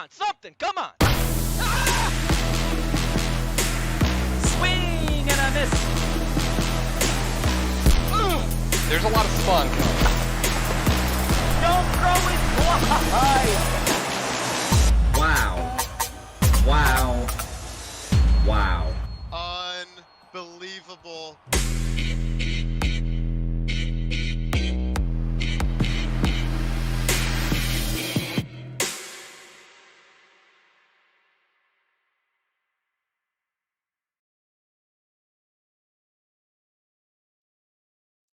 on, something, come on. Ah! Swing and a miss. There's a lot of spawn coming. Don't throw it wide. Wow. Wow. Wow. Unbelievable.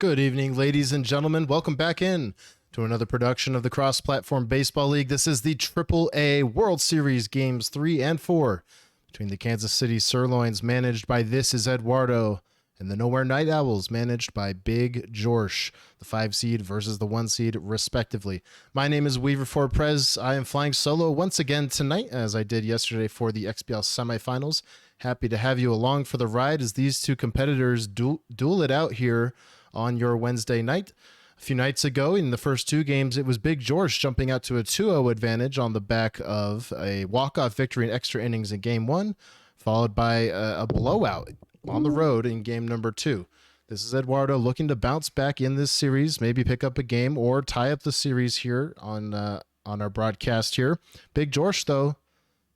Good evening, ladies and gentlemen. Welcome back in to another production of the Cross-Platform Baseball League. This is the AAA World Series Games 3 and 4 between the Kansas City Sirloins, managed by ThisIsEduardo, and the Nowhere Night Owls, managed by BiG JoRsH, the 5 seed versus the 1 seed, respectively. My name is Weaver for Prez. I am flying solo once again tonight, as I did yesterday for the XBL semifinals. Happy to have you along for the ride as these two competitors duel it out here on your Wednesday night. A few nights ago, in the first 2 games, it was BiG JoRsH jumping out to a 2-0 advantage on the back of a walk-off victory in extra innings in Game 1, followed by a blowout on the road in Game number 2. ThisIsEduardo looking to bounce back in this series, maybe pick up a game or tie up the series here on our broadcast here. BiG JoRsH, though,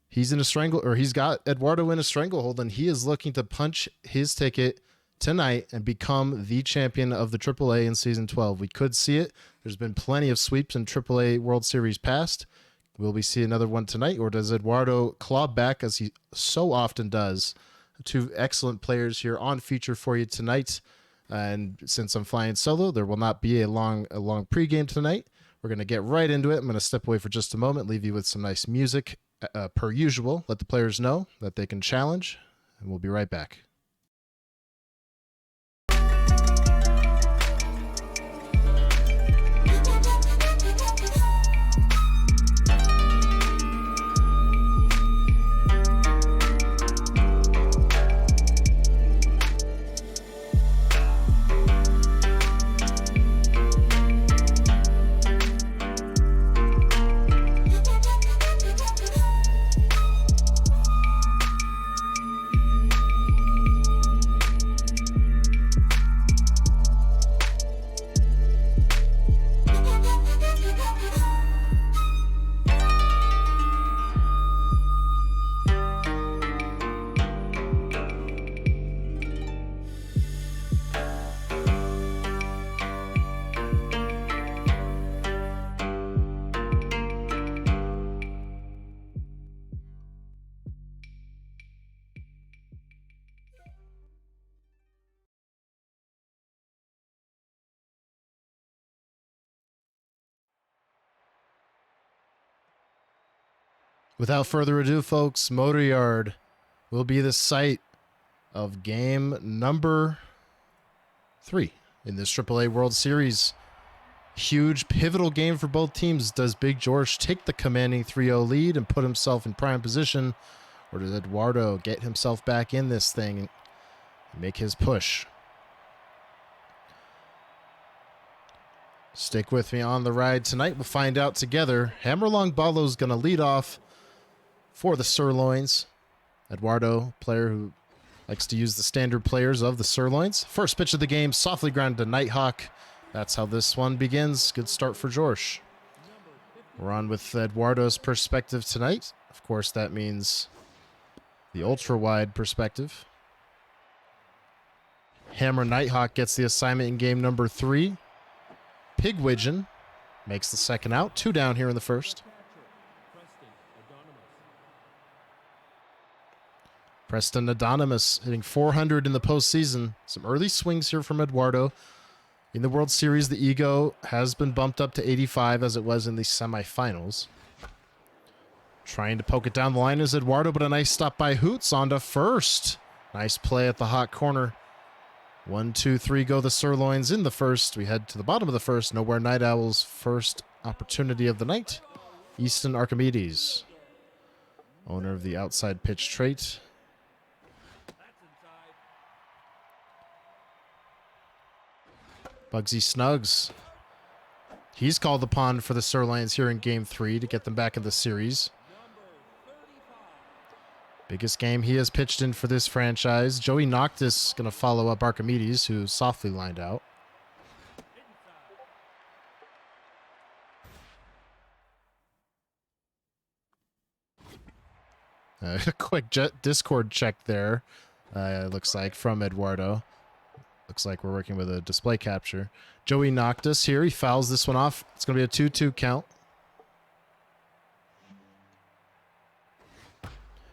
he's in a strangle, or he's got Eduardo in a stranglehold, and he is looking to punch his ticket tonight and become the champion of the AAA in Season 12. We could see it. There's been plenty of sweeps in AAA World Series past. Will we see another one tonight, or does Eduardo claw back as he so often does? 2 excellent players here on feature for you tonight. And since I'm flying solo, there will not be a long pregame tonight. We're going to get right into it. I'm going to step away for just a moment, leave you with some nice music per usual. Let the players know that they can challenge, and we'll be right back. Without further ado, folks, Motor Yard will be the site of game number 3 in this AAA World Series. Huge, pivotal game for both teams. Does BiG JoRsH take the commanding 3-0 lead and put himself in prime position, or does Eduardo get himself back in this thing and make his push? Stick with me on the ride tonight. We'll find out together. Hammerlong Balo's going to lead off for the Sirloins. Eduardo, player who likes to use the standard players of the Sirloins. First pitch of the game, softly grounded to Nighthawk. That's how this one begins. Good start for JoRsH. We're on with Eduardo's perspective tonight. Of course, that means the ultra-wide perspective. Hammer Nighthawk gets the assignment in game number 3. Pigwidgeon makes the second out. 2 down here in the first. Preston Anonymous hitting 400 in the postseason. Some early swings here from Eduardo. In the World Series, the ego has been bumped up to 85 as it was in the semifinals. Trying to poke it down the line is Eduardo, but a nice stop by Hoots on to first. Nice play at the hot corner. 1, 2, 3 go the Sirloins in the first. We head to the bottom of the first. Nowhere Night Owls' first opportunity of the night. Easton Archimedes, owner of the outside pitch trait. Bugsy Snugs. He's called upon for the Sirloins here in Game 3 to get them back in the series. Biggest game he has pitched in for this franchise. Joey Noctis going to follow up Archimedes, who softly lined out. A quick Discord check there, looks like, from Eduardo. Looks like we're working with a display capture. Joey Noctis here. He fouls this one off. It's going to be a 2-2 count.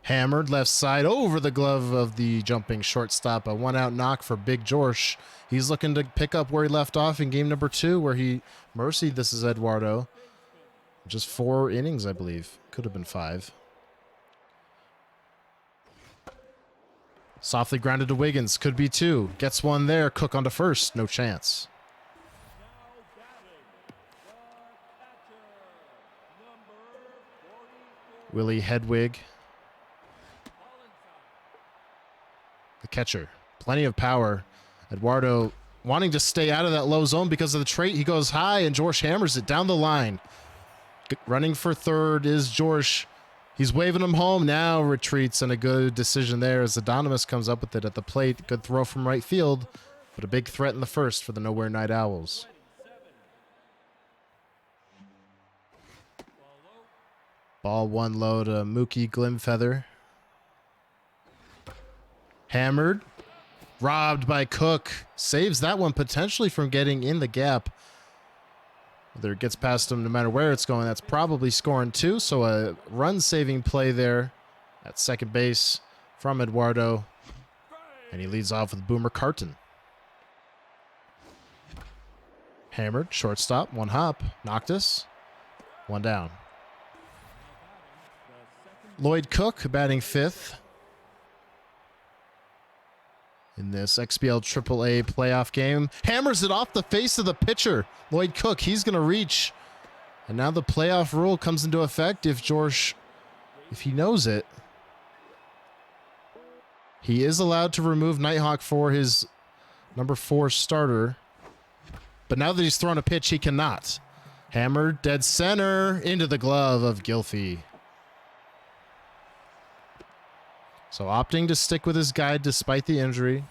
Hammered left side over the glove of the jumping shortstop. A one-out knock for Big JoRsH. He's looking to pick up where he left off in game number 2, where he mercied ThisIsEduardo. Just 4 innings, I believe. Could have been 5. Softly grounded to Wiggins. Could be 2. Gets one there. Cook onto first. No chance. Willie Hedwig. The catcher. Plenty of power. Eduardo wanting to stay out of that low zone because of the trait. He goes high and JoRsH hammers it down the line. Running for third is JoRsH. He's waving him home now, retreats, and a good decision there as Adonis comes up with it at the plate. Good throw from right field, but a big threat in the first for the Nowhere Night Owls. Ball 1 low to Mookie Glimfeather. Hammered. Robbed by Cook. Saves that one potentially from getting in the gap. Whether it gets past him no matter where it's going, that's probably scoring 2. So a run-saving play there at second base from Eduardo. And he leads off with Boomer Carton. Hammered, shortstop, 1 hop. Noctis, 1 down. Lloyd Cook batting 5th in this XBL AAA playoff game. Hammers it off the face of the pitcher. Lloyd Cook, he's going to reach. And now the playoff rule comes into effect if JoRsH, if he knows it. He is allowed to remove Nighthawk for his number 4 starter. But now that he's thrown a pitch, he cannot. Hammered, dead center, into the glove of Gilfie. So opting to stick with his guide despite the injury.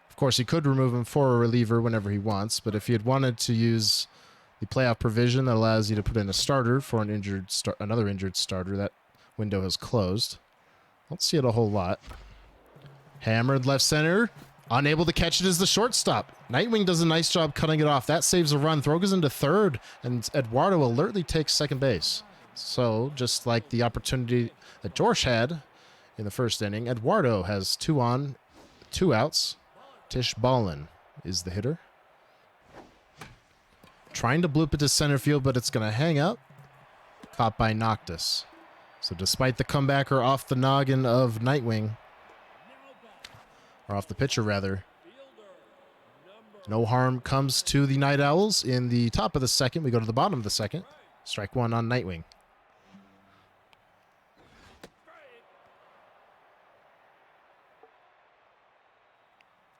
Of course, he could remove him for a reliever whenever he wants, but if he had wanted to use the playoff provision that allows you to put in a starter for an another injured starter, that window has closed. Don't see it a whole lot. Hammered left center. Unable to catch it as the shortstop. Nightwing does a nice job cutting it off. That saves a run. Throw goes into third, and Eduardo alertly takes second base. So, just like the opportunity that JoRsH had in the first inning, Eduardo has 2 on, 2 outs. Tish Ballin is the hitter. Trying to bloop it to center field, but it's going to hang up. Caught by Noctis. So, despite the comebacker off the noggin of Nightwing, or off the pitcher, rather, no harm comes to the Night Owls. In the top of the second, we go to the bottom of the second. Strike 1 on Nightwing.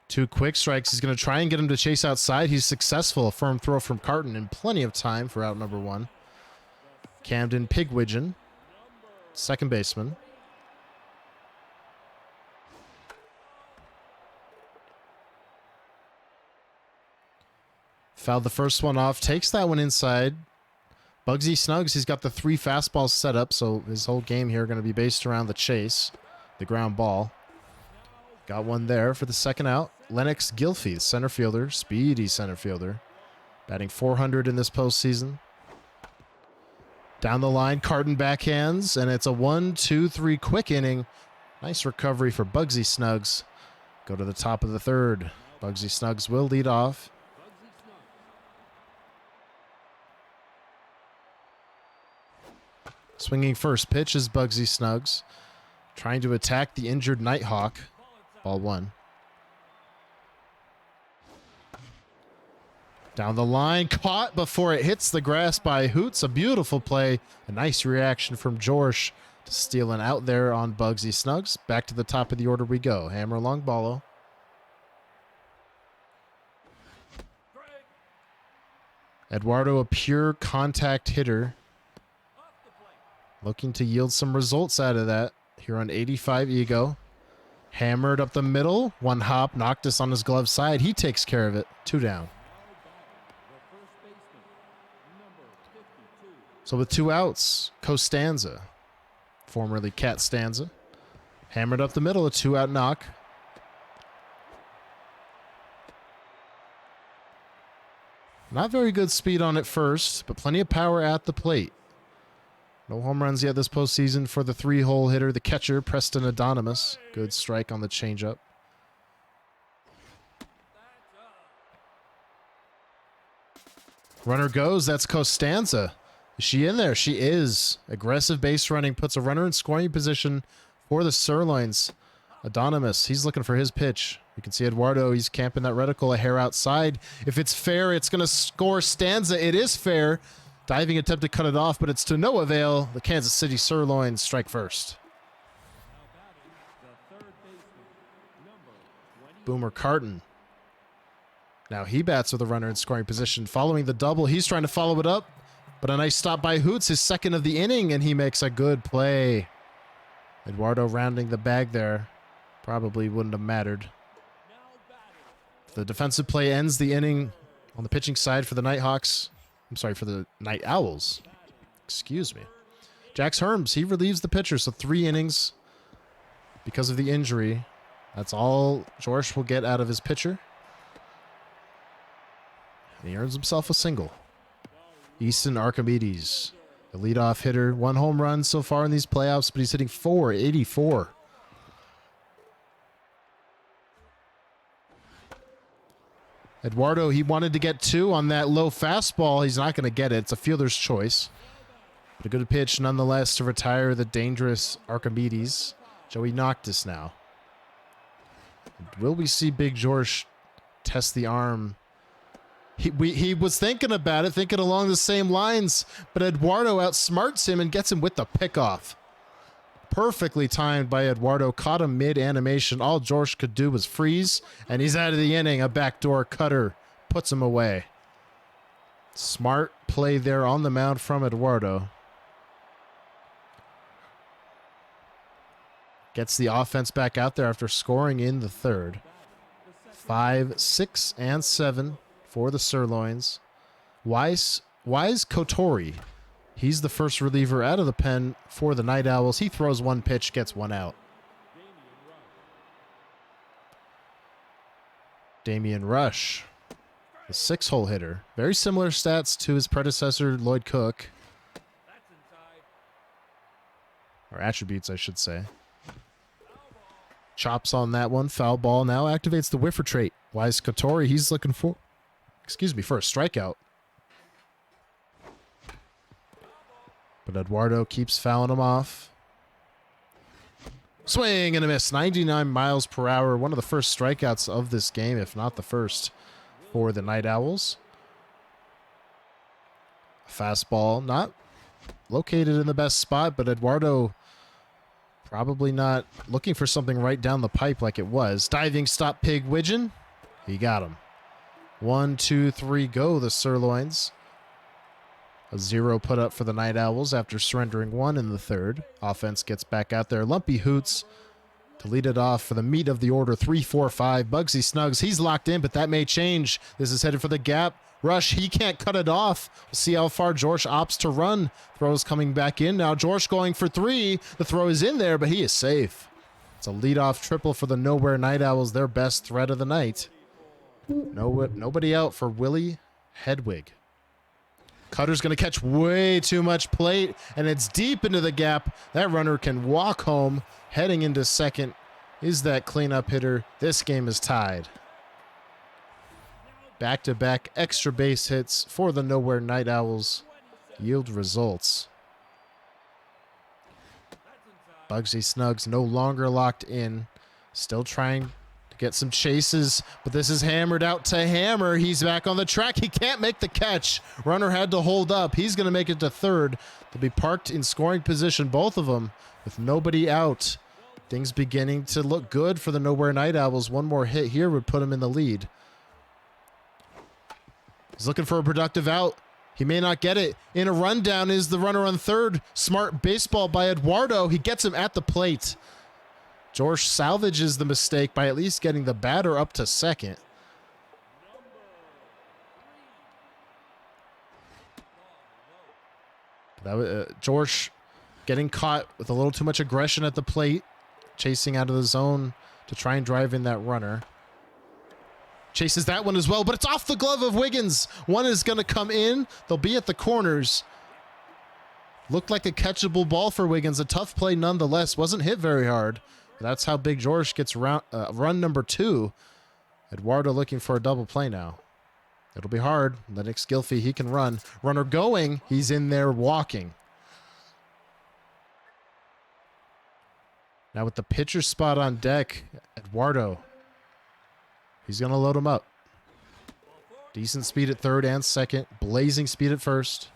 Two quick strikes. He's going to try and get him to chase outside. He's successful. A firm throw from Carton in plenty of time for out number 1. Camden Pigwidgeon, second baseman. Fouled the first one off. Takes that one inside. Bugsy Snugs, he's got the 3 fastballs set up, so his whole game here going to be based around the chase, the ground ball. Got one there for the second out. Lennox Gilfie, center fielder, speedy center fielder, batting .400 in this postseason. Down the line, Carton backhands, and it's a 1-2-3 quick inning. Nice recovery for Bugsy Snugs. Go to the top of the third. Bugsy Snugs will lead off. Swinging first pitch is Bugsy Snugs, trying to attack the injured Nighthawk. Ball 1. Down the line, caught before it hits the grass by Hoots. A beautiful play. A nice reaction from JoRsH to steal an out there on Bugsy Snugs. Back to the top of the order we go. Hammer along Ballo. Eduardo, a pure contact hitter. Looking to yield some results out of that here on 85 ego. Hammered up the middle. One hop, knocked us on his glove side. He takes care of it. 2 down. So with 2 outs, Costanza, formerly Cat Stanza, hammered up the middle, a 2-out knock. Not very good speed on it first, but plenty of power at the plate. No home runs yet this postseason for the 3-hole hitter, the catcher, Preston Adonimus. Good strike on the changeup. Runner goes. That's Costanza. Is she in there? She is. Aggressive base running puts a runner in scoring position for the Sirloins. Adonimus, he's looking for his pitch. You can see Eduardo, he's camping that reticle a hair outside. If it's fair, it's going to score Stanza. It is fair. Diving attempt to cut it off, but it's to no avail. The Kansas City Sirloins strike first. Boomer Carton. Now he bats with a runner in scoring position. Following the double, he's trying to follow it up, but a nice stop by Hoots, his second of the inning, and he makes a good play. Eduardo rounding the bag there. Probably wouldn't have mattered. The defensive play ends the inning on the pitching side for the Nighthawks. I'm sorry, for the Night Owls. Excuse me. Jax Herms, he relieves the pitcher, so 3 innings because of the injury. That's all JoRsH will get out of his pitcher. And he earns himself a single. Easton Archimedes, the leadoff hitter. 1 home run so far in these playoffs, but he's hitting .484. Eduardo, he wanted to get 2 on that low fastball. He's not going to get it. It's a fielder's choice. But a good pitch nonetheless to retire the dangerous Archimedes. Joey Noctis now. Will we see Big JoRsH test the arm? He was thinking about it, thinking along the same lines, but Eduardo outsmarts him and gets him with the pickoff. Perfectly timed by Eduardo, caught him mid-animation. All JoRsH could do was freeze, and he's out of the inning. A backdoor cutter puts him away. Smart play there on the mound from Eduardo. Gets the offense back out there after scoring in the 3rd. 5, 6, and 7 for the Sirloins. Wise Kotori. He's the first reliever out of the pen for the Night Owls. He throws 1 pitch, gets 1 out. Damian Rush, the 6-hole hitter. Very similar stats to his predecessor, Lloyd Cook. Or attributes, I should say. Chops on that one. Foul ball now activates the whiffer trait. Wise Kotori, he's looking for a strikeout. But Eduardo keeps fouling him off. Swing and a miss. 99 miles per hour. One of the first strikeouts of this game, if not the first, for the Night Owls. Fastball not located in the best spot, but Eduardo probably not looking for something right down the pipe like it was. Diving stop Pig Widgeon. He got him. 1, 2, 3, go the Sirloins. A 0 put up for the Night Owls after surrendering 1 in the 3rd. Offense gets back out there. Lumpy Hoots to lead it off for the meat of the order. 3, 4, 5. Bugsy Snugs, he's locked in, but that may change. This is headed for the gap. Rush, he can't cut it off. We'll see how far JoRsH opts to run. Throw's coming back in now. JoRsH going for 3. The throw is in there, but he is safe. It's a leadoff triple for the Nowhere Night Owls, their best threat of the night. Nobody out for Willie Hedwig. Cutter's going to catch way too much plate, and it's deep into the gap. That runner can walk home. Heading into second is that cleanup hitter. This game is tied. Back-to-back extra base hits for the Nowhere Night Owls yield results. Bugsy Snugs no longer locked in. Still trying to get some chases, but this is hammered out to Hammer. He's back on the track. He can't make the catch. Runner had to hold up. He's going to make it to 3rd. They'll be parked in scoring position, both of them, with nobody out. Things beginning to look good for the Nowhere Night Owls. One more hit here would put them in the lead. He's looking for a productive out. He may not get it. In a rundown is the runner on third. Smart baseball by Eduardo. He gets him at the plate. JoRsH salvages the mistake by at least getting the batter up to second. That was JoRsH getting caught with a little too much aggression at the plate, chasing out of the zone to try and drive in that runner. Chases that one as well, but it's off the glove of Wiggins. One is going to come in. They'll be at the corners. Looked like a catchable ball for Wiggins. A tough play nonetheless. Wasn't hit very hard. That's how Big JoRsH gets run number 2. Eduardo looking for a double play now. It'll be hard. Lennox Gilfie, he can run. Runner going. He's in there walking. Now with the pitcher spot on deck, Eduardo. He's going to load him up. Decent speed at third and second. Blazing speed at first.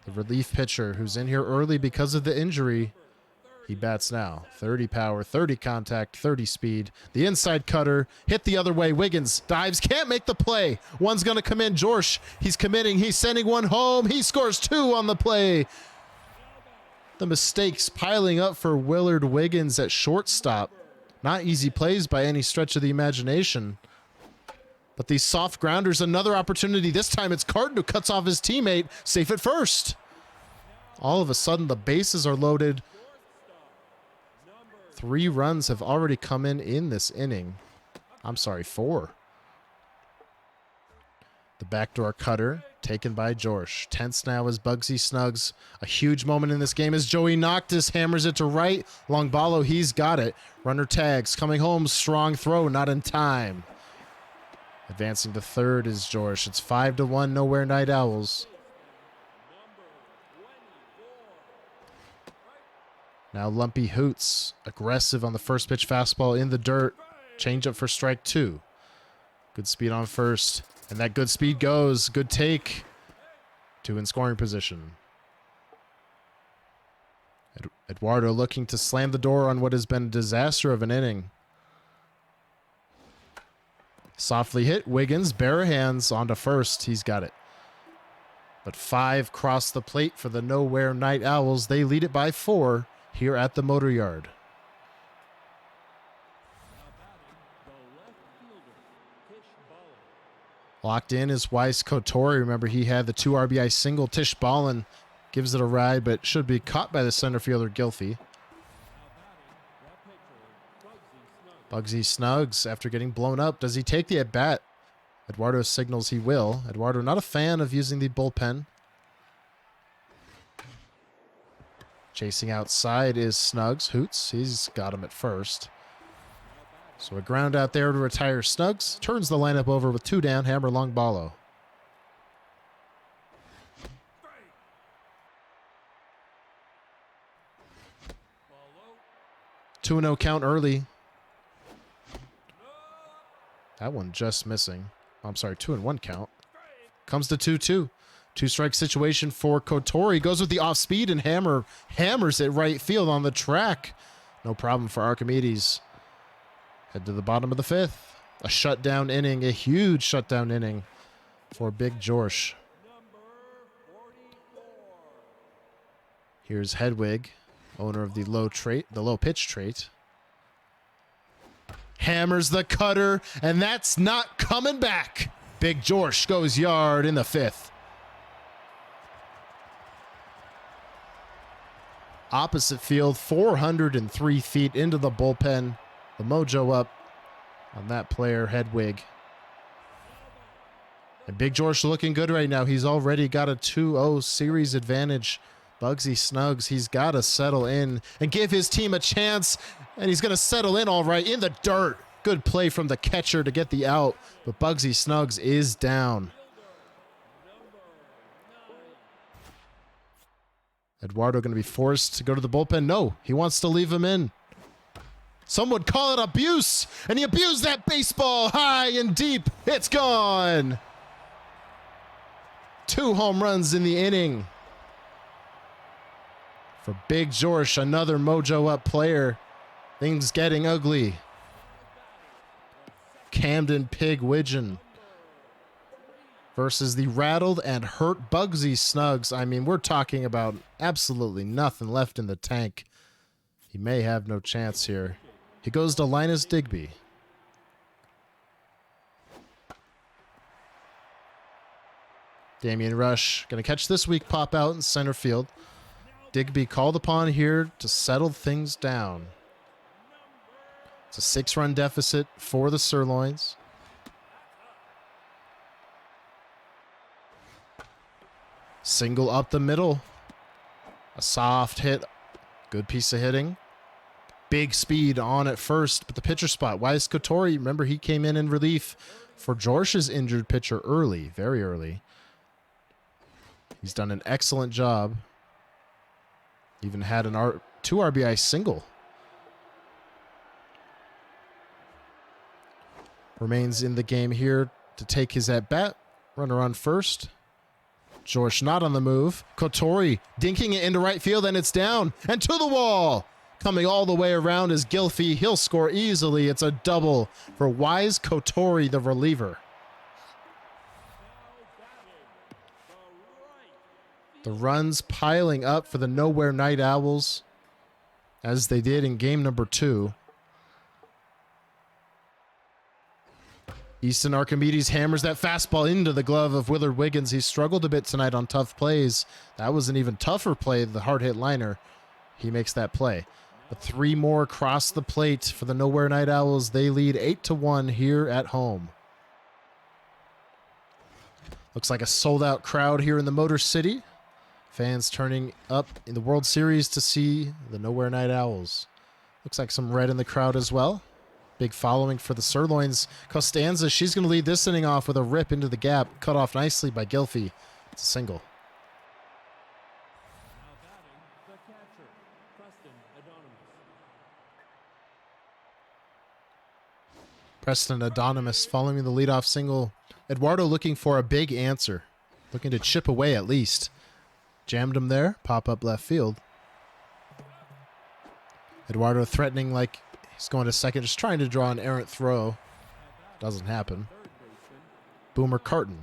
The relief pitcher who's in here early because of the injury. He bats now. 30 power, 30 contact, 30 speed. The inside cutter hit the other way. Wiggins dives, can't make the play. One's going to come in. JoRsH, he's committing. He's sending one home. He scores 2 on the play. The mistakes piling up for Willard Wiggins at shortstop. Not easy plays by any stretch of the imagination. But these soft grounders, another opportunity. This time it's Carton who cuts off his teammate. Safe at first. All of a sudden the bases are loaded. 3 runs have already come in this inning. I'm sorry, 4. The backdoor cutter taken by JoRsH. Tense now is Bugsy Snuggs. A huge moment in this game as Joey Noctis hammers it to right. Longbalo, he's got it. Runner tags, coming home, strong throw, not in time. Advancing to third is JoRsH. It's 5-1, nowhere Night Owls. Now Lumpy Hoots, aggressive on the first pitch fastball in the dirt. Change up for strike 2. Good speed on first. And that good speed goes. Good take. 2 in scoring position. Eduardo looking to slam the door on what has been a disaster of an inning. Softly hit. Wiggins, bare hands onto first. He's got it. But 5 cross the plate for the Nowhere Night Owls. They lead it by 4 here at the Motor Yard. Locked in is Weiss Kotori. Remember, he had the 2 RBI single. Tish Ballin gives it a ride, but should be caught by the center fielder, Gilfie. Bugsy Snuggs, after getting blown up, does he take the at-bat? Eduardo signals he will. Eduardo not a fan of using the bullpen. Chasing outside is Snuggs. Hoots, he's got him at first. So a ground out there to retire Snuggs. Turns the lineup over with 2 down. Hammer Longbalo. Two 2-0 count early. That one just missing. I'm sorry, 2-1 count. Comes to 2-2. 2-strike situation for Kotori. Goes with the off speed and hammers it right field on the track. No problem for Archimedes. Head to the bottom of the 5th. A shutdown inning, a huge shutdown inning for Big JoRsH. Here's Hedwig, owner of the low pitch trait. Hammers the cutter, and that's not coming back. Big JoRsH goes yard in the 5th. Opposite field, 403 feet into the bullpen. The mojo up on that player, Hedwig. And Big JoRsH looking good right now. He's already got a 2-0 series advantage. Bugsy Snuggs, he's got to settle in and give his team a chance. And he's going to settle in all right in the dirt. Good play from the catcher to get the out. But Bugsy Snuggs is down. Eduardo going to be forced to go to the bullpen. No, he wants to leave him in. Some would call it abuse, and he abused that baseball high and deep. It's gone. 2 home runs in the inning. For Big JoRsH, another mojo up player. Things getting ugly. Camden Pig Widgeon versus the rattled and hurt Bugsy Snugs. I mean, we're talking about absolutely nothing left in the tank. He may have no chance here. He goes to Linus Digby. Damian RushH going to catch this weak pop out in center field. Digby called upon here to settle things down. It's a 6-run deficit for the Sirloins. Single up the middle. A soft hit. Good piece of hitting. Big speed on at first, but the pitcher spot. Wise Kotori, remember he came in relief for JoRsH's injured pitcher early, very early. He's done an excellent job. Even had an 2 RBI single. Remains in the game here to take his at-bat. Runner on first. JoRsH not on the move. Kotori dinking it into right field, and it's down and to the wall. Coming all the way around is Gilfie. He'll score easily. It's a double for Wise Kotori, the reliever. The runs piling up for the Nowhere Night Owls, as they did in game number 2. Easton Archimedes hammers that fastball into the glove of Willard Wiggins. He struggled a bit tonight on tough plays. That was an even tougher play, the hard hit liner. He makes that play. But 3 more cross the plate for the Nowhere Night Owls. They lead 8-1 here at home. Looks like a sold-out crowd here in the Motor City. Fans turning up in the World Series to see the Nowhere Night Owls. Looks like some red in the crowd as well. Big following for the Sirloins. Costanza, she's going to lead this inning off with a rip into the gap. Cut off nicely by Gilfie. It's a single. Preston Adonimus following the leadoff single. Eduardo looking for a big answer. Looking to chip away at least. Jammed him there. Pop up left field. Eduardo threatening like he's going to second. Just trying to draw an errant throw. Doesn't happen. Boomer Carton.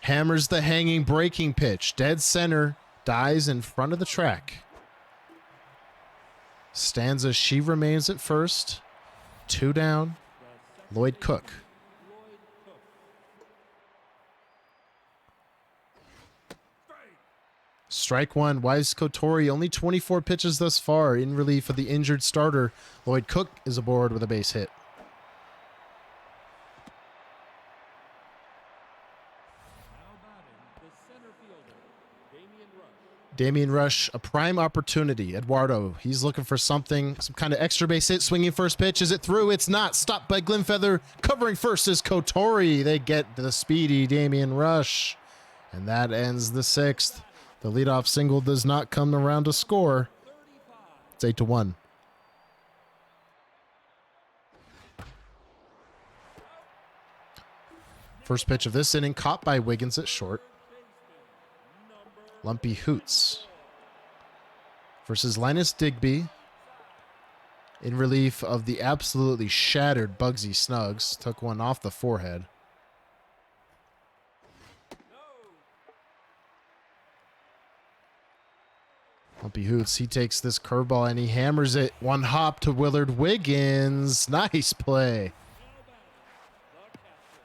Hammers the hanging breaking pitch. Dead center. Dies in front of the track. Stanza, she remains at first. 2 down. Lloyd Cook. Strike 1. Wise Kotori, only 24 pitches thus far in relief of the injured starter. Lloyd Cook is aboard with a base hit. Damian RushH, a prime opportunity. Eduardo, he's looking for something, some kind of extra base hit. Swinging first pitch. Is it through? It's not. Stopped by Glenfeather. Covering first is Kotori. They get the speedy Damian RushH. And that ends the 6th. The leadoff single does not come around to score. It's 8-1. First pitch of this inning caught by Wiggins at short. Lumpy Hoots versus Linus Digby in relief of the absolutely shattered Bugsy Snugs. Took one off the forehead. Lumpy Hoots, he takes this curveball and he hammers it. One hop to Willard Wiggins. Nice play.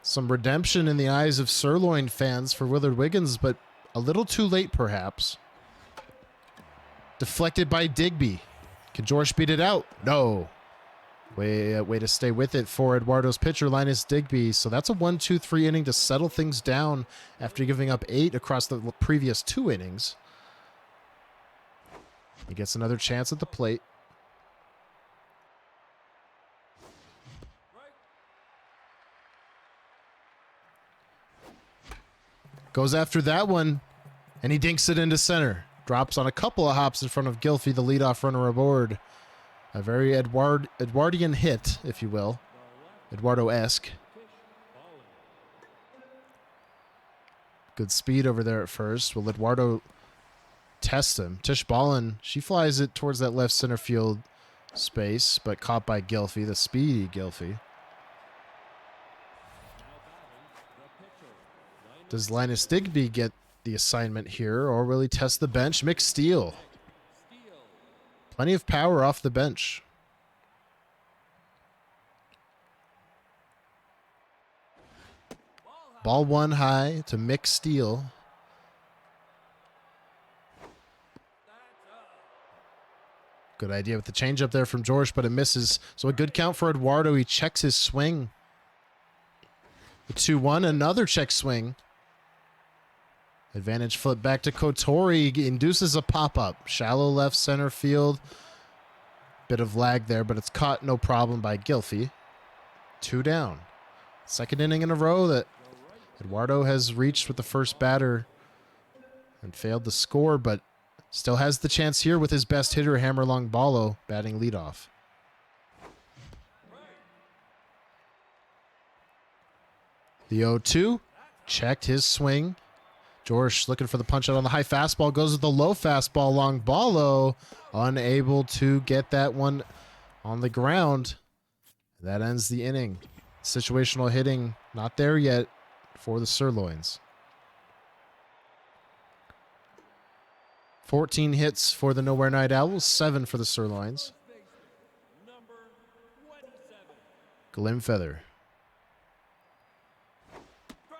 Some redemption in the eyes of Sirloin fans for Willard Wiggins, but a little too late, perhaps. Deflected by Digby. Can JoRsH beat it out? No. Way to stay with it for Eduardo's pitcher, Linus Digby. So that's a 1-2-3 inning to settle things down after giving up 8 across the previous 2 innings. He gets another chance at the plate. Goes after that one, and he dinks it into center. Drops on a couple of hops in front of Gilfie, the leadoff runner aboard. A very Edwardian hit, if you will. Eduardo-esque. Good speed over there at first. Will Eduardo test him? Tish Ballin, she flies it towards that left center field space, but caught by Gilfie, the speedy Gilfie. Does Linus Digby get the assignment here, or will he test the bench? Mick Steele. Plenty of power off the bench. Ball one high to Mick Steele. Good idea with the changeup there from JoRsH, but it misses. So a good count for Eduardo. He checks his swing. The 2-1, another check swing. Advantage flip back to Kotori. Induces a pop-up. Shallow left center field. Bit of lag there, but it's caught no problem by Gilfy. 2 down. Second inning in a row that Eduardo has reached with the first batter and failed to score, but still has the chance here with his best hitter, Hammerlong Ballo, batting leadoff. The 0-2 checked his swing. JoRsH looking for the punch out on the high fastball. Goes with the low fastball. Long Ballo unable to get that one on the ground. That ends the inning. Situational hitting not there yet for the Sirloins. 14 hits for the Nowhere Night Owls, 7 for the Sirloins. Glimfeather.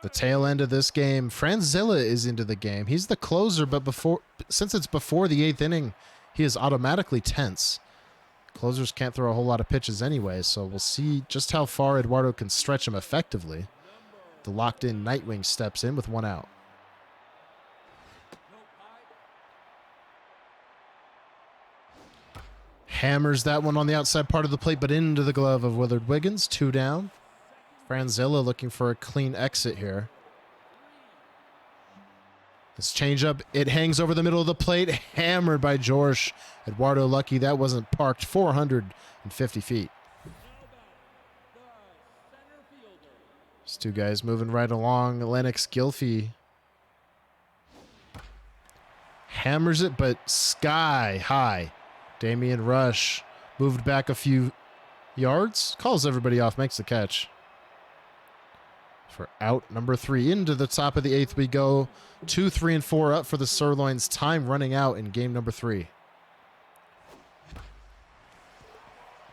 The tail end of this game, Franzilla is into the game. He's the closer, but since it's before the 8th inning, he is automatically tense. Closers can't throw a whole lot of pitches anyway, so we'll see just how far Eduardo can stretch him effectively. The locked-in Nightwing steps in with 1 out. Hammers that one on the outside part of the plate, but into the glove of Willard Wiggins. 2 down. Franzilla looking for a clean exit here. This changeup, it hangs over the middle of the plate. Hammered by JoRsH. Eduardo lucky that wasn't parked 450 feet. These 2 guys moving right along. Lennox Gilfy hammers it, but sky high. Damian Rush moved back a few yards, calls everybody off, makes the catch. For out number 3. Into the top of the 8th we go. 2, 3, and 4 up for the Sirloins. Time running out in game number 3.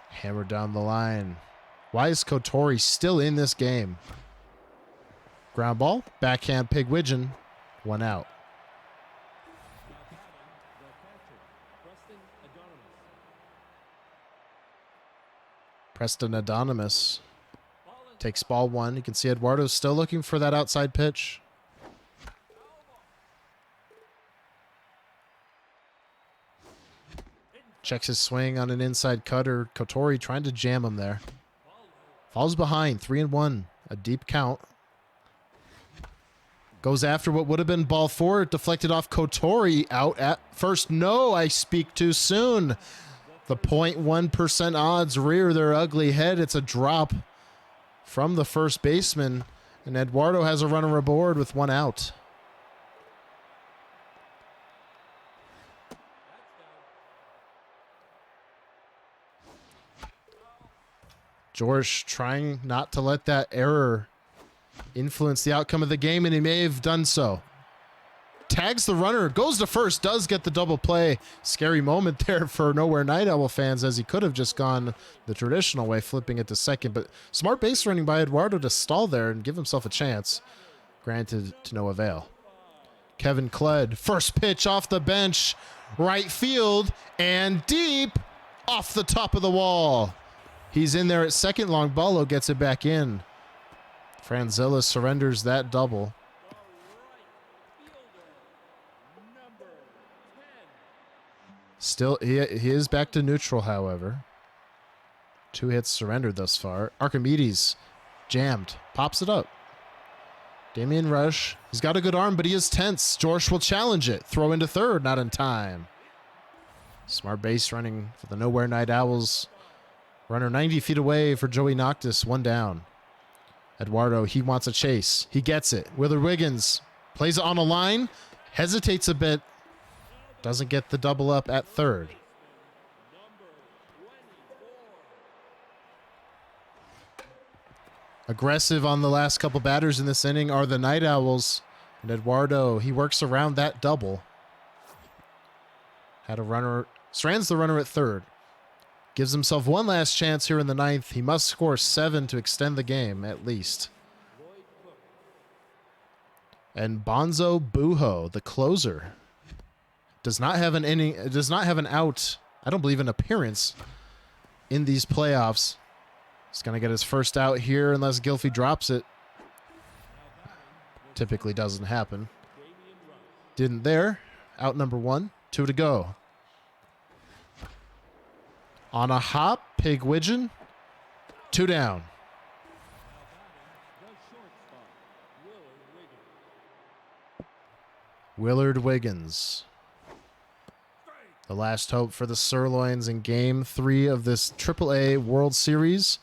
Hammered down the line. Why is Kotori still in this game? Ground ball, backhand Pigwidgeon, 1 out. Preston Adonimus takes ball 1. You can see Eduardo's still looking for that outside pitch. Checks his swing on an inside cutter. Kotori trying to jam him there. Falls behind, 3-1, a deep count. Goes after what would have been ball 4. Deflected off Kotori. Out at first. No, I speak too soon. The 0.1% odds rear their ugly head. It's a drop from the first baseman, and Eduardo has a runner aboard with 1 out. JoRsH trying not to let that error influence the outcome of the game, and he may have done so. Tags the runner, goes to first, does get the double play. Scary moment there for Nowhere Night Owl fans, as he could have just gone the traditional way, flipping it to second. But smart base running by Eduardo to stall there and give himself a chance. Granted, to no avail. Kevin Kled, first pitch off the bench, right field, and deep off the top of the wall. He's in there at second. Long Ballo gets it back in. Franzilla surrenders that double. Still, he is back to neutral, however. 2 hits surrendered thus far. Archimedes jammed, pops it up. Damian Rush, he's got a good arm, but he is tense. JoRsH will challenge it. Throw into third, not in time. Smart base running for the Nowhere Night Owls. Runner 90 feet away for Joey Noctis, 1 down. Eduardo, he wants a chase. He gets it. Willard Wiggins plays it on a line, hesitates a bit. Doesn't get the double up at third. Aggressive on the last couple batters in this inning are the Night Owls. And Eduardo, he works around that double. Had a runner, strands the runner at third. Gives himself one last chance here in the ninth. He must score 7 to extend the game, at least. And Bonzo Bujo, the closer, does not have an inning, does not have an out. I don't believe an appearance in these playoffs. He's going to get his first out here unless Gilfy drops it. Typically doesn't happen. Didn't there. Out number 1. 2 to go. On a hop, Pigwidgeon. 2 down. Willard Wiggins. The last hope for the Sirloins in Game 3 of this AAA World Series.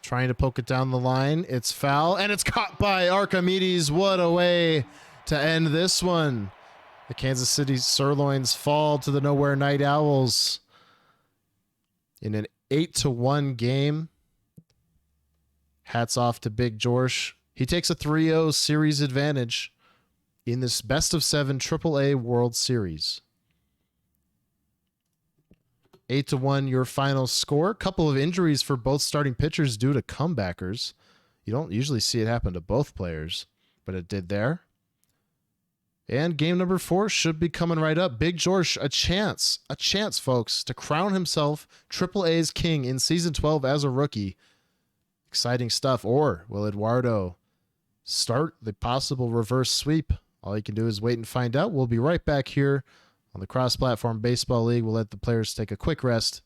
Trying to poke it down the line. It's foul, and it's caught by Archimedes. What a way to end this one. The Kansas City Sirloins fall to the Nowhere Night Owls in an 8-1 game. Hats off to Big JoRsH. He takes a 3-0 series advantage in this best-of-7 AAA World Series. 8-1 your final score. Couple of injuries for both starting pitchers due to comebackers. You don't usually see it happen to both players, but it did there. And game number 4 should be coming right up. Big JoRsH, a chance, folks, to crown himself AAA's king in Season 12 as a rookie. Exciting stuff. Or will Eduardo start the possible reverse sweep? All you can do is wait and find out. We'll be right back here on the Cross-Platform Baseball League. We'll let the players take a quick rest,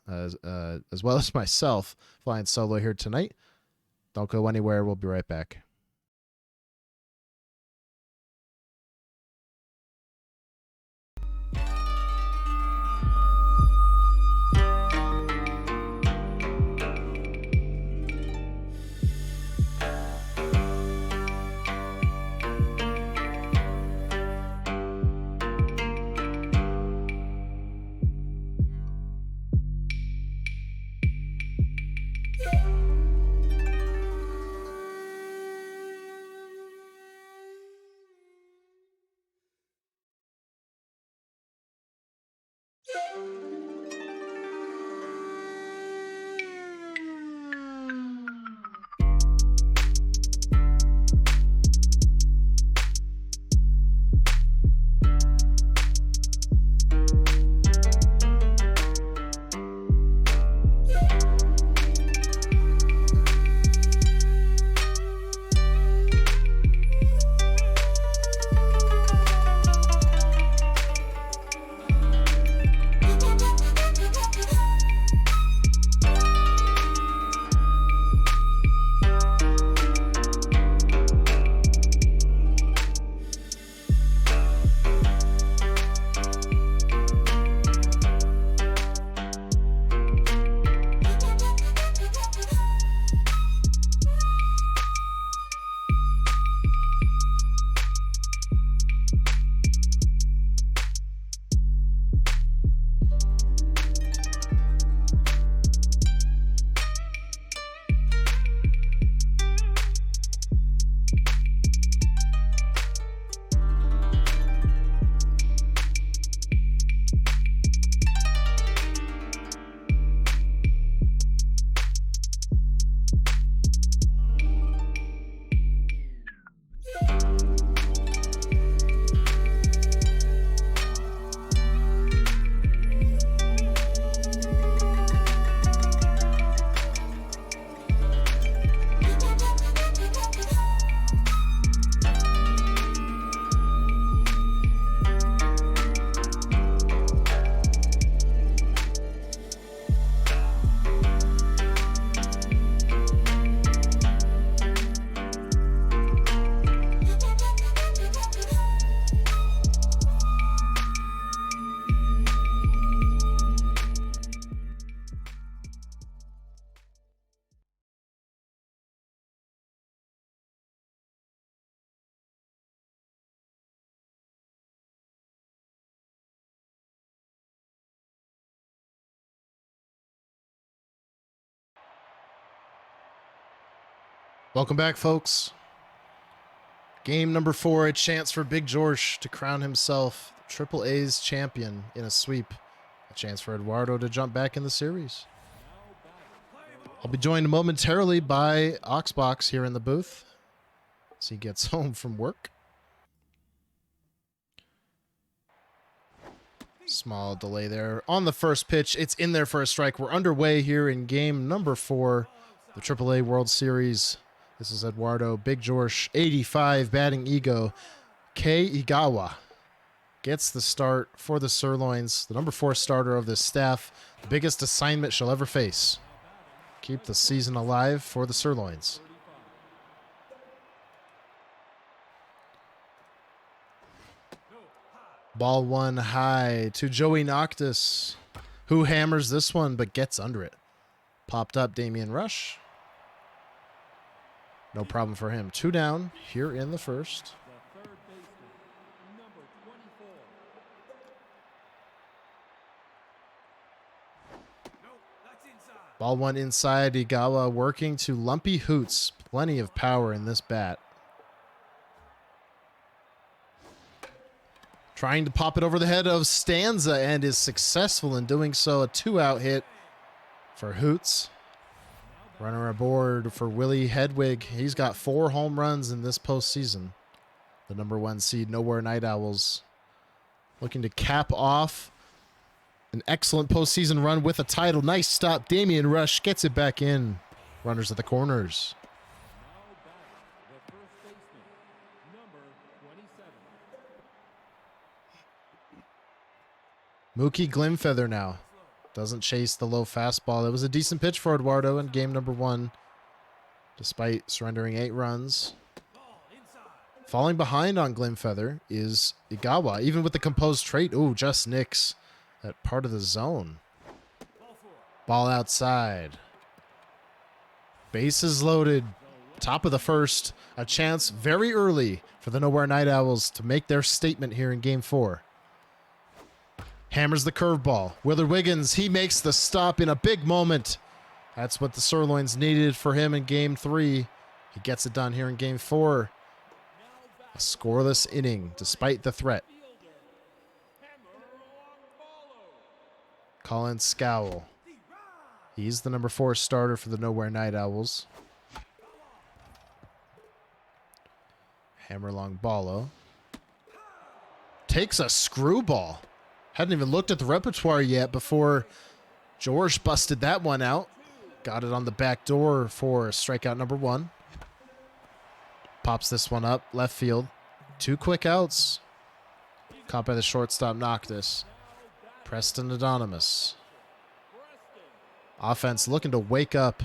as well as myself, flying solo here tonight. Don't go anywhere. We'll be right back. Welcome back, folks. Game number 4, a chance for Big JoRsH to crown himself AAA's champion in a sweep. A chance for Eduardo to jump back in the series. I'll be joined momentarily by Oxbox here in the booth as he gets home from work. Small delay there on the first pitch. It's in there for a strike. We're underway here in game number 4, the AAA World Series. This is Eduardo, Big JoRsH, 85 batting ego. Kei Igawa gets the start for the Sirloins, the number 4 starter of this staff. The biggest assignment she'll ever face. Keep the season alive for the Sirloins. Ball 1 high to Joey Noctis, who hammers this one but gets under it. Popped up Damian Rush. No problem for him. 2 down here in the first. Ball 1 inside. Igawa working to lumpy hoots. Plenty of power in this bat. Trying to pop it over the head of Stanza and is successful in doing so. A 2-out hit for Hoots. Runner aboard for Willie Hedwig. He's got 4 home runs in this postseason. The number 1 seed, Nowhere Night Owls, looking to cap off an excellent postseason run with a title. Nice stop. Damian Rush gets it back in. Runners at the corners. Mookie Glimfeather now. Doesn't chase the low fastball. It was a decent pitch for Eduardo in game number 1, despite surrendering 8 runs. Falling behind on Glimfeather is Igawa, even with the composed trait. Ooh, just nicks that part of the zone. Ball outside. Bases loaded. Top of the first. A chance very early for the Nowhere Night Owls to make their statement here in game 4. Hammers the curveball. Willard Wiggins, he makes the stop in a big moment. That's what the Sirloins needed for him in game 3. He gets it done here in game 4. A scoreless inning despite the threat. Colin Scowl. He's the number 4 starter for the Nowhere Night Owls. Hammer long ballo. Takes a screwball. Hadn't even looked at the repertoire yet before JoRsH busted that one out. Got it on the back door for strikeout number 1. Pops this one up, left field. 2 quick outs. Caught by the shortstop Noctis. Preston Anonymous. Offense looking to wake up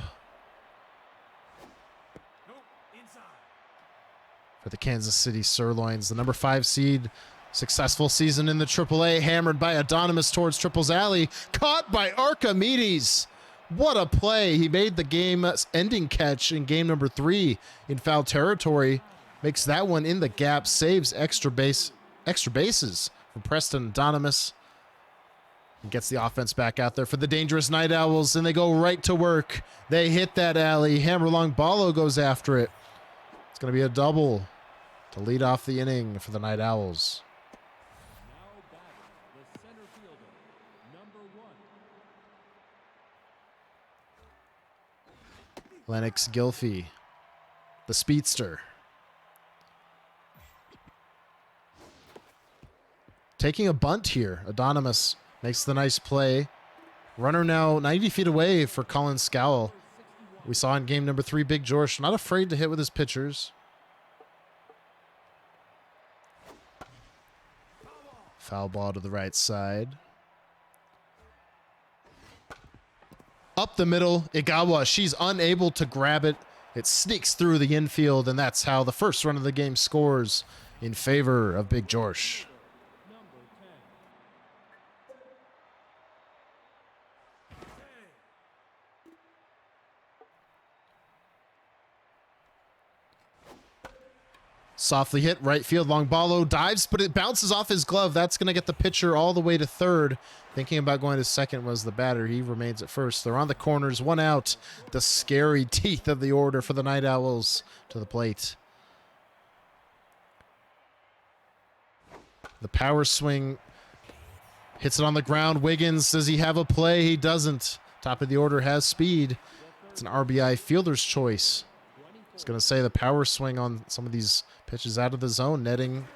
for the Kansas City Sirloins. The number 5 seed. Successful season in the AAA, hammered by Anonymous towards Triple's alley. Caught by Archimedes. What a play. He made the game-ending catch in game number 3 in foul territory. Makes that one in the gap. Saves extra bases from Preston Anonymous. And gets the offense back out there for the dangerous Night Owls, and they go right to work. They hit that alley. Hammerlong Ballo goes after it. It's going to be a double to lead off the inning for the Night Owls. Lennox Gilfie, the speedster. Taking a bunt here. Anonymous makes the nice play. Runner now 90 feet away for Colin Scowl. We saw in game number 3, Big JoRsH not afraid to hit with his pitchers. Foul ball to the right side. Up the middle, Igawa, she's unable to grab it. It sneaks through the infield, and that's how the first run of the game scores in favor of Big JoRsH. Softly hit, right field, Longballo dives, but it bounces off his glove. That's going to get the pitcher all the way to third. Thinking about going to second was the batter. He remains at first. They're on the corners, 1 out. The scary teeth of the order for the Night Owls to the plate. The power swing hits it on the ground. Wiggins, does he have a play? He doesn't. Top of the order has speed. It's an RBI fielder's choice. I was going to say the power swing on some of these pitches out of the zone, netting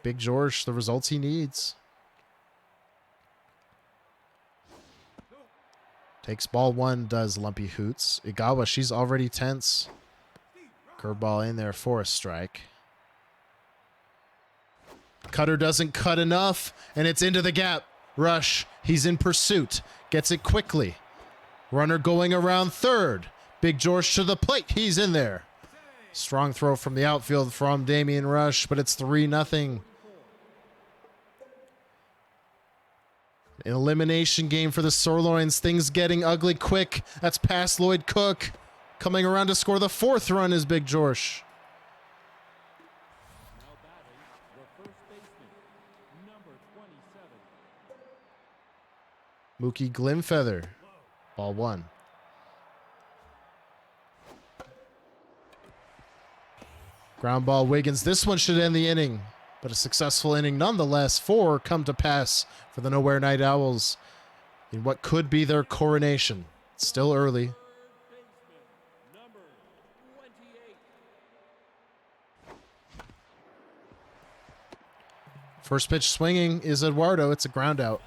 Big JoRsH the results he needs. Takes ball one, does Lumpy Hoots. Igawa, she's already tense. Curveball in there for a strike. Cutter doesn't cut enough, and it's into the gap. Rush, he's in pursuit. Gets it quickly. Runner going around third. Big JoRsH to the plate. He's in there. Strong throw from the outfield from Damian Rush, but it's 3-0. An elimination game for the Sirloins. Things getting ugly quick. That's past Lloyd Cook. Coming around to score the 4th run is Big JoRsH. Mookie Glimfeather. Ball one. Ground ball Wiggins. This one should end the inning, but a successful inning nonetheless. 4 come to pass for the Nowhere Night Owls in what could be their coronation. It's still early. First pitch swinging is Eduardo. It's a ground out.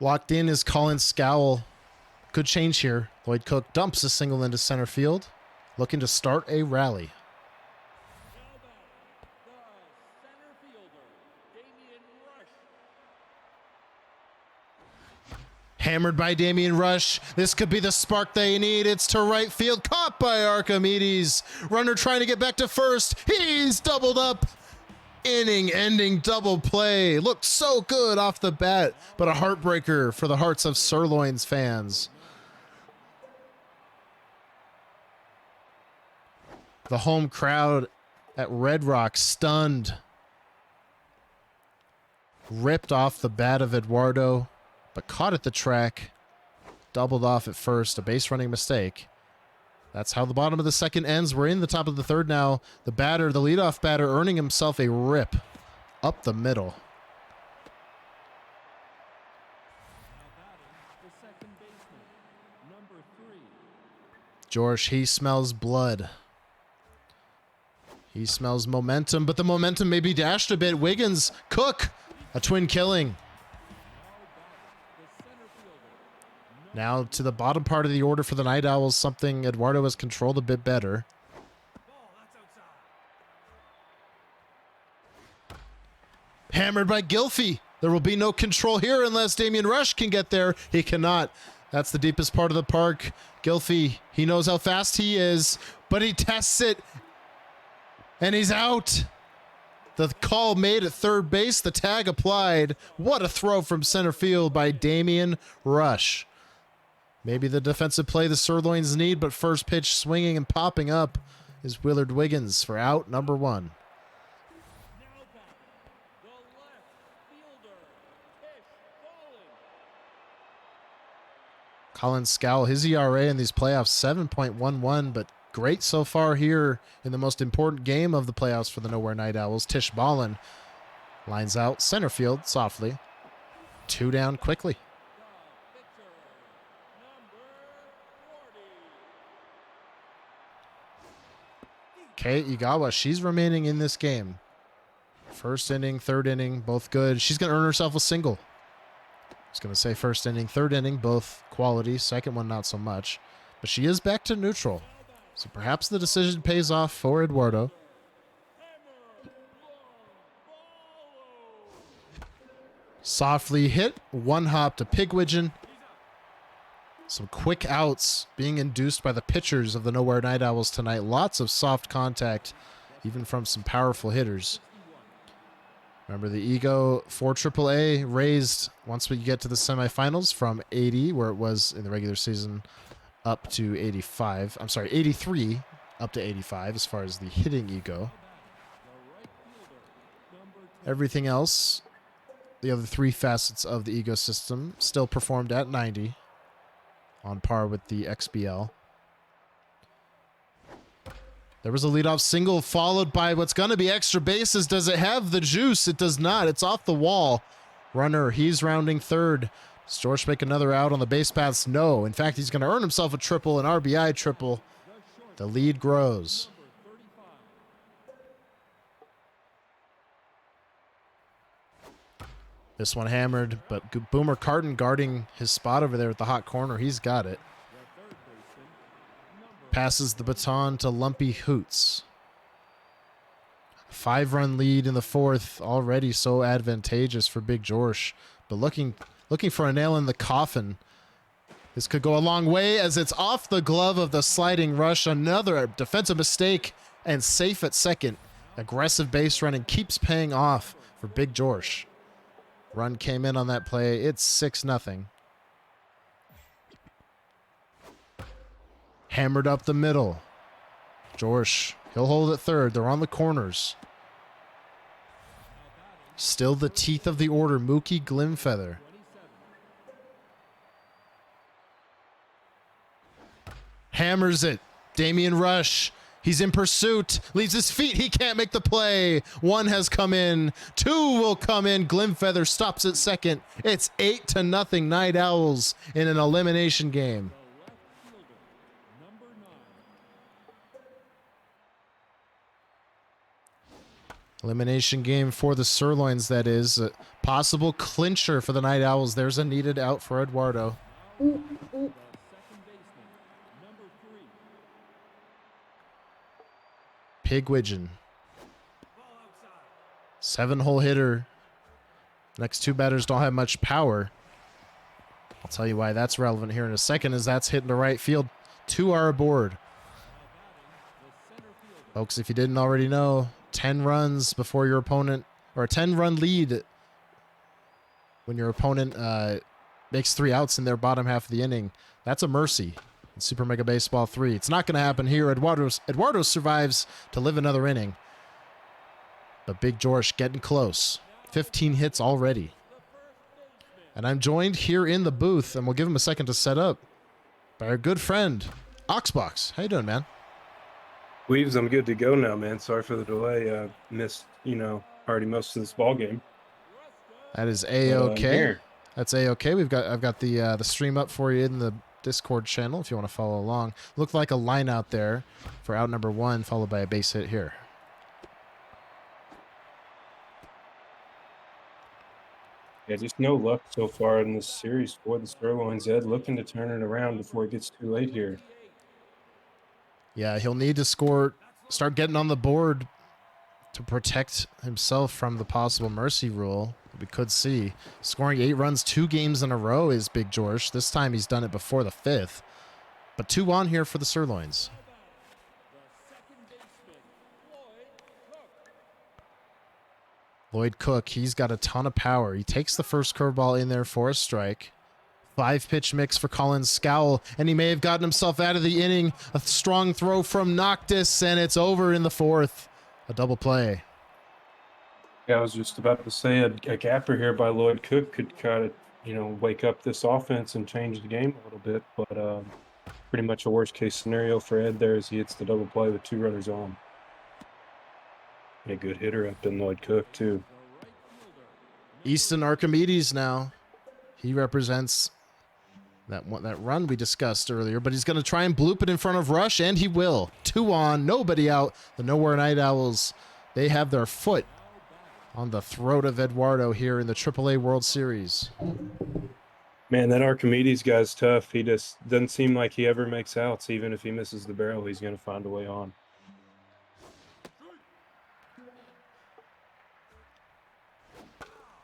Locked in is Colin Scowell. Good change here. Lloyd Cook dumps a single into center field, looking to start a rally. Hammered by Damian Rush. This could be the spark they need. It's to right field. Caught by Archimedes. Runner trying to get back to first. He's doubled up. Inning-ending double play. Looked so good off the bat, but a heartbreaker for the hearts of Sirloins fans. The home crowd at Red Rock stunned. Ripped off the bat of Eduardo, but caught at the track. Doubled off at first, a base running mistake. That's how the bottom of the second ends. We're in the top of the third now. The batter, the leadoff batter, earning himself a rip up the middle. JoRsH, he smells blood. He smells momentum, but the momentum may be dashed a bit. Wiggins, Cook, a twin killing. Now to the bottom part of the order for the Night Owls, something Eduardo has controlled a bit better. Hammered by Gilfy. There will be no control here unless Damian Rush can get there. He cannot. That's the deepest part of the park. Gilfy, he knows how fast he is, but he tests it, and he's out. The call made at third base, the tag applied. What a throw from center field by Damian Rush. Maybe the defensive play the Sirloins need, but first pitch swinging and popping up is Willard Wiggins for out number 1. Colin Scowell, his ERA in these playoffs, 7.11, but great so far here in the most important game of the playoffs for the Nowhere Night Owls. Tish Ballin lines out center field softly. 2 down quickly. Kei Igawa, she's remaining in this game. First inning, third inning, both good. She's going to earn herself a single. I was going to say first inning, third inning, both quality. Second one, not so much. But she is back to neutral. So perhaps the decision pays off for Eduardo. Softly hit, 1 hop to Pigwidgeon. Some quick outs being induced by the pitchers of the Nowhere Night Owls tonight. Lots of soft contact, even from some powerful hitters. Remember, the ego for AAA raised once we get to the semifinals from 80, where it was in the regular season, up to 85. I'm sorry, 83 up to 85 as far as the hitting ego. Everything else, the other 3 facets of the ego system, still performed at 90. on par with the XBL. There was a leadoff single followed by what's going to be extra bases. Does it have the juice? It does not. It's off the wall. Runner, he's rounding third. Does JoRsH make another out on the base paths? No. In fact, he's going to earn himself a triple, an RBI triple. The lead grows. This one hammered, but Boomer Carton guarding his spot over there at the hot corner. He's got it. Passes the baton to Lumpy Hoots. 5-run lead in the fourth, already so advantageous for Big JoRsH. But looking for a nail in the coffin. This could go a long way as it's off the glove of the sliding rush. Another defensive mistake and safe at second. Aggressive base running keeps paying off for Big JoRsH. Run came in on that play. It's 6-0. Hammered up the middle. JoRsH, he'll hold at third. They're on the corners. Still the teeth of the order, Mookie Glimfeather. Hammers it. Damian Rush. He's in pursuit. Leaves his feet. He can't make the play. One has come in. Two will come in. Glimfeather stops at second. It's 8-0 Night Owls in an elimination game. Elimination game for the Sirloins, that is. A possible clincher for the Night Owls. There's a needed out for Eduardo. Pigwidgeon. 7-hole hitter. Next two batters don't have much power. I'll tell you why that's relevant here in a second, as that's hitting the right field. 2 are aboard. Folks, if you didn't already know, 10 runs before your opponent, or a 10-run lead when your opponent makes 3 outs in their bottom half of the inning. That's a mercy in Super Mega Baseball 3. It's not going to happen here. Eduardo survives to live another inning. But Big JoRsH getting close. 15 hits already. And I'm joined here in the booth, and we'll give him a second to set up, by our good friend, Oxbox. How you doing, man? Weaves, I'm good to go now, man. Sorry for the delay. Missed, already most of this ball game. That is A-okay. That's A-okay. I've got the stream up for you in the Discord channel if you want to follow along. Looked like a line out there for out number 1, followed by a base hit here. Yeah, just no luck so far in this series for the Sirloins. Ed looking to turn it around before it gets too late here. Yeah, he'll need to start getting on the board to protect himself from the possible mercy rule we could see. Scoring 8 runs 2 games in a row is Big JoRsH. This time he's done it before the 5th. But 2 on here for the Sirloins. Lloyd Cook, he's got a ton of power. He takes the first curveball in there for a strike. 5-pitch mix for Colin Scowell, and he may have gotten himself out of the inning. A strong throw from Noctis, and it's over in the 4th. A double play. Yeah, I was just about to say a gapper here by Lloyd Cook could kind of, wake up this offense and change the game a little bit. But pretty much a worst-case scenario for Ed there as he hits the double play with 2 runners on. A good hitter up in Lloyd Cook, too. Easton Archimedes now. He represents that run we discussed earlier, but he's going to try and bloop it in front of Rush, and he will. 2 on, nobody out. The Nowhere Night Owls, they have their foot on the throat of Eduardo here in the AAA World Series. Man, that Archimedes guy's tough. He just doesn't seem like he ever makes outs. Even if he misses the barrel, he's going to find a way on.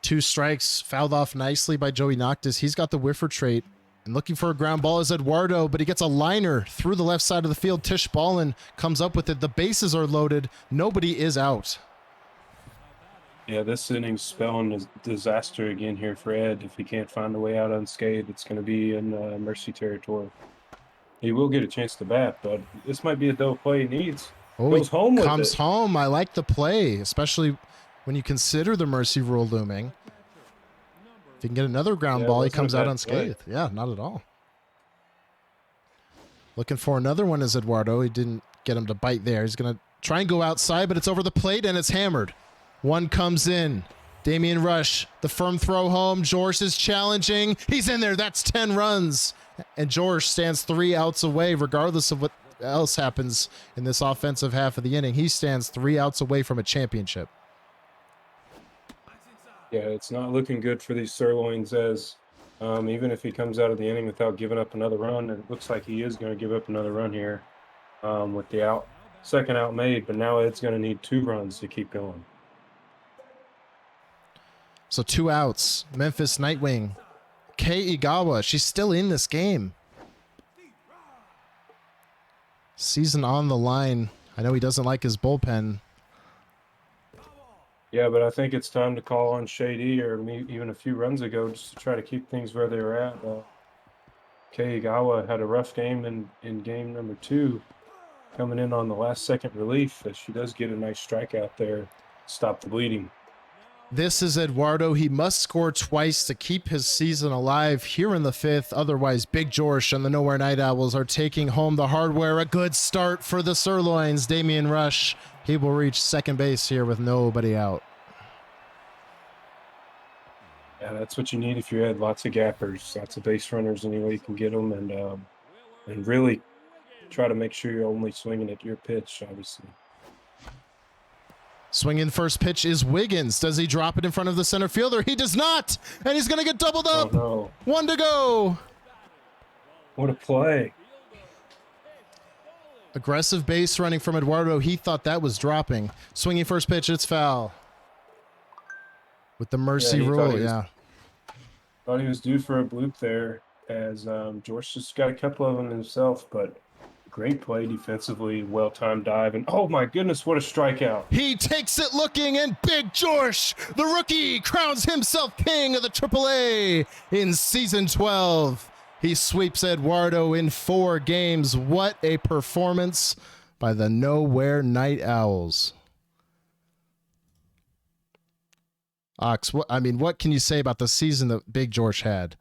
Two strikes, fouled off nicely by Joey Noctis. He's got the whiffer trait. And looking for a ground ball is Eduardo, but he gets a liner through the left side of the field. Tish Ballin comes up with it. The bases are loaded. Nobody is out. Yeah, this inning's spelling a disaster again here for Ed. If he can't find a way out unscathed, it's going to be in mercy territory. He will get a chance to bat, but this might be a double play he needs. Oh, Goes home with comes it. home. I like the play, especially when you consider the mercy rule looming. If he can get another ground ball, he wasn't a comes out bad unscathed. Yeah, not at all. Looking for another one is Eduardo. He didn't get him to bite there. He's going to try and go outside, but it's over the plate and it's hammered. One comes in. Damian Rush, the firm throw home. JoRsH is challenging. He's in there. That's 10 runs. And JoRsH stands 3 outs away, regardless of what else happens in this offensive half of the inning. He stands 3 outs away from a championship. Yeah, it's not looking good for these sirloins as even if he comes out of the inning without giving up another run, it looks like he is going to give up another run here with the second out made, but now Ed's going to need 2 runs to keep going. So 2 outs. Memphis Nightwing. Kei Igawa, she's still in this game. Season on the line. I know he doesn't like his bullpen. Yeah, but I think it's time to call on Shady or even a few runs ago just to try to keep things where they were at. Kei Igawa had a rough game in game number 2, coming in on the last second relief, as she does get a nice strikeout there, stop the bleeding. This is Eduardo. He must score twice to keep his season alive here in the 5th. Otherwise, Big JoRsH and the Nowhere Night Owls are taking home the hardware. A good start for the Sirloins. Damian Rush, he will reach second base here with nobody out. Yeah, that's what you need if you had lots of gappers, lots of base runners any way you can get them, and really try to make sure you're only swinging at your pitch, obviously. Swinging first pitch is Wiggins. Does he drop it in front of the center fielder? He does not, and he's going to get doubled up. Oh, no. 1 to go. What a play. Aggressive base running from Eduardo. He thought that was dropping. Swinging first pitch, it's foul. With the mercy rule, yeah. Thought he was due for a bloop there, as JoRsH just got a couple of them himself, but great play defensively, well-timed dive, and oh my goodness, what a strikeout. He takes it looking, and Big JoRsH, the rookie, crowns himself king of the AAA in season 12. He sweeps Eduardo in 4 games. What a performance by the Nowhere Night Owls. Ox, what can you say about the season that Big JoRsH had?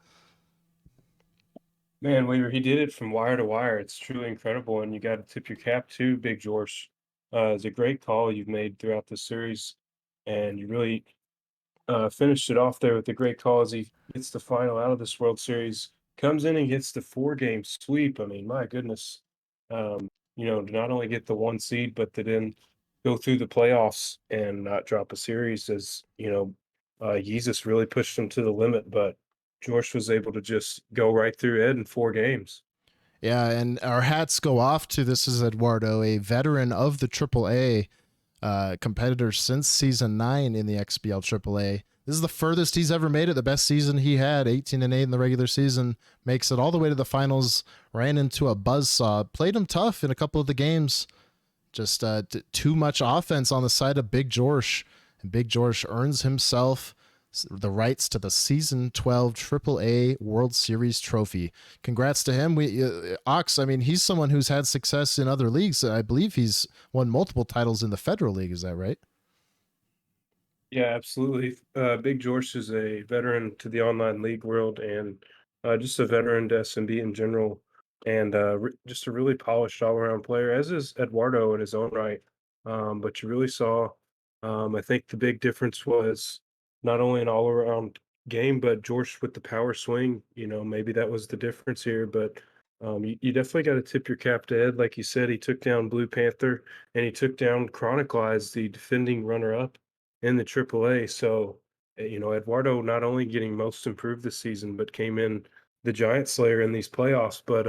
Man, Weaver, he did it from wire to wire. It's truly incredible, and you got to tip your cap to Big JoRsH. It's a great call you've made throughout the series, and you really finished it off there with a great call as he gets the final out of this World Series. Comes in and gets the 4-game sweep. I mean, my goodness, to not only get the 1 seed, but to then go through the playoffs and not drop a series, as Jesus really pushed him to the limit, but JoRsH was able to just go right through Ed in 4 games. Yeah, and our hats go off to ThisIsEduardo, a veteran of the AAA, competitor since season 9 in the XBL AAA. This is the furthest he's ever made it. The best season he had, 18-8 in the regular season, makes it all the way to the finals. Ran into a buzzsaw, played him tough in a couple of the games. Just too much offense on the side of Big JoRsH, and Big JoRsH earns himself the rights to the Season 12 AAA World Series trophy. Congrats to him. Ox, he's someone who's had success in other leagues. I believe he's won multiple titles in the Federal League. Is that right? Yeah, absolutely. Big JoRsH is a veteran to the online league world, and just a veteran to SMB in general, and just a really polished all-around player, as is Eduardo in his own right. But you really saw, I think the big difference was not only an all-around game, but JoRsH with the power swing. Maybe that was the difference here, but you definitely got to tip your cap to Ed. Like you said, he took down Blue Panther, and he took down Chroniclize, the defending runner-up in the AAA. So, Eduardo not only getting most improved this season, but came in the giant slayer in these playoffs. But,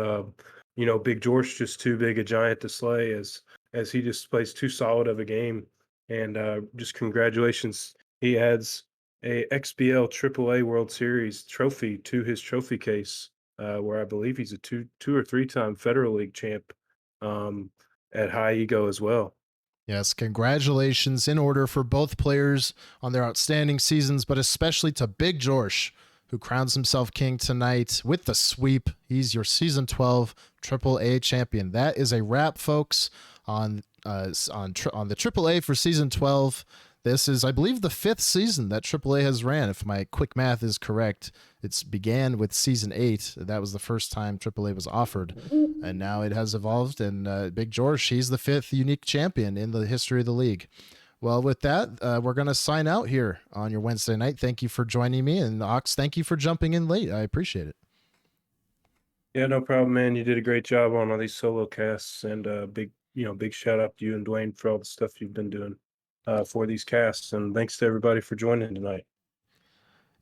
Big JoRsH just too big a giant to slay as he just plays too solid of a game. And just congratulations. He adds a XBL AAA World Series trophy to his trophy case, where I believe he's a two or 3-time Federal League champ at high ego as well. Yes, congratulations in order for both players on their outstanding seasons, but especially to Big JoRsH, who crowns himself king tonight with the sweep. He's your Season 12 AAA champion. That is a wrap, folks, on the AAA for Season 12. This is, I believe, the 5th season that AAA has ran. If my quick math is correct, it's began with season 8. That was the first time AAA was offered, and now it has evolved. And Big JoRsH, he's the 5th unique champion in the history of the league. Well, with that, we're going to sign out here on your Wednesday night. Thank you for joining me, and Ox, thank you for jumping in late. I appreciate it. Yeah, no problem, man. You did a great job on all these solo casts, and big shout out to you and Dwayne for all the stuff you've been doing for these casts. And thanks to everybody for joining tonight.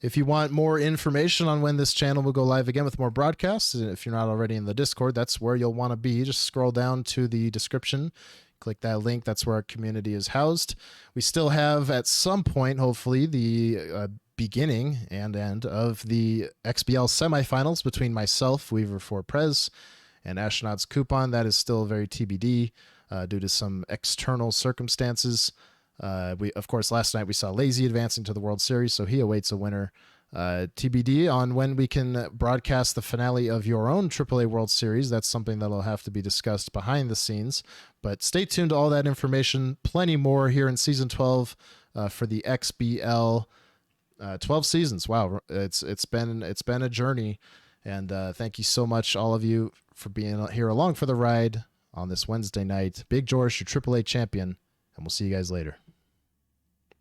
If you want more information on when this channel will go live again with more broadcasts, and if you're not already in the Discord, that's where you'll want to be. Just scroll down to the description, click that link. That's where our community is housed. We still have, at some point, hopefully, the beginning and end of the XBL semifinals between myself, Weaver for Prez, and Astronaut's Coupon. That is still very TBD due to some external circumstances. Of course, last night we saw Lazy advancing to the World Series, so he awaits a winner. TBD on when we can broadcast the finale of your own AAA World Series. That's something that'll have to be discussed behind the scenes. But stay tuned to all that information. Plenty more here in Season 12 for the XBL. 12 seasons. Wow, it's been a journey. And thank you so much, all of you, for being here along for the ride on this Wednesday night. Big JoRsH, your AAA champion, and we'll see you guys later.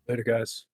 Later, guys.